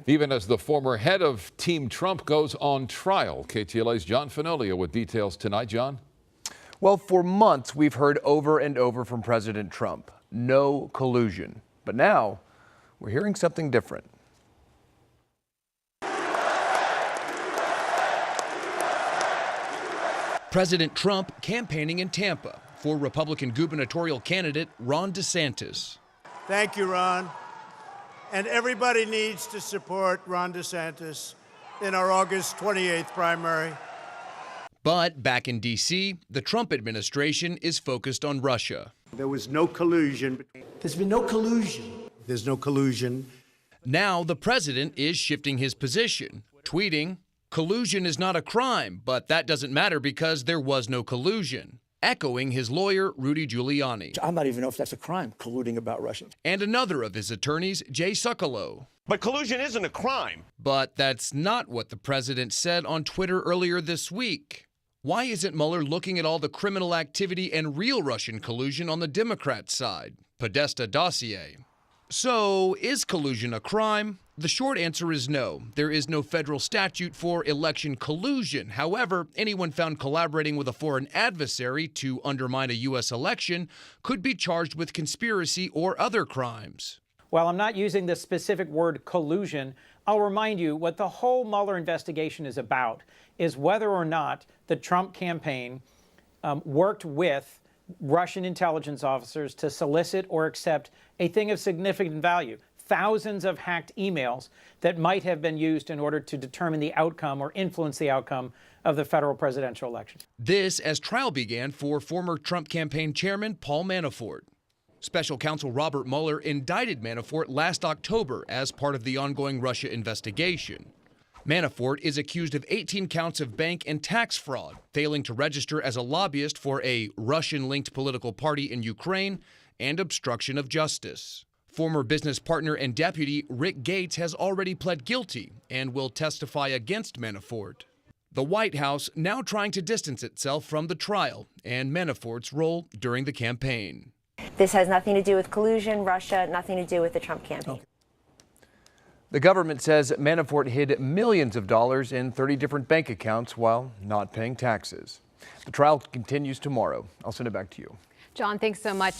Even as the former head of Team Trump goes on trial. KTLA's John Fenoglio with details tonight. John? Well, for months, we've heard over and over from President Trump, no collusion. But now we're hearing something different. President Trump campaigning in Tampa for Republican gubernatorial candidate Ron DeSantis. Thank you, Ron. And everybody needs to support Ron DeSantis in our August 28th primary. But back in D.C., the Trump administration is focused on Russia. There was no collusion. There's been no collusion. There's no collusion. Now the president is shifting his position, tweeting, "Collusion is not a crime, but that doesn't matter because there was no collusion," echoing his lawyer, Rudy Giuliani. I don't even know if that's a crime, colluding about Russia. And another of his attorneys, Jay Sekulow. But collusion isn't a crime. But that's not what the president said on Twitter earlier this week. Why isn't Mueller looking at all the criminal activity and real Russian collusion on the Democrat side? Podesta dossier. So, is collusion a crime? The short answer is no. There is no federal statute for election collusion. However, anyone found collaborating with a foreign adversary to undermine a U.S. election could be charged with conspiracy or other crimes. While I'm not using the specific word collusion, I'll remind you what the whole Mueller investigation is about is whether or not the Trump campaign worked with Russian intelligence officers to solicit or accept a thing of significant value. Thousands of hacked emails that might have been used in order to determine the outcome or influence the outcome of the federal presidential election. This as trial began for former Trump campaign chairman Paul Manafort. Special counsel Robert Mueller indicted Manafort last October as part of the ongoing Russia investigation. Manafort is accused of 18 counts of bank and tax fraud, failing to register as a lobbyist for a Russian-linked political party in Ukraine, and obstruction of justice. Former business partner and deputy Rick Gates has already pled guilty and will testify against Manafort. The White House now trying to distance itself from the trial and Manafort's role during the campaign. This has nothing to do with collusion, Russia, nothing to do with the Trump campaign. Okay. The government says Manafort hid millions of dollars in 30 different bank accounts while not paying taxes. The trial continues tomorrow. I'll send it back to you. John, thanks so much.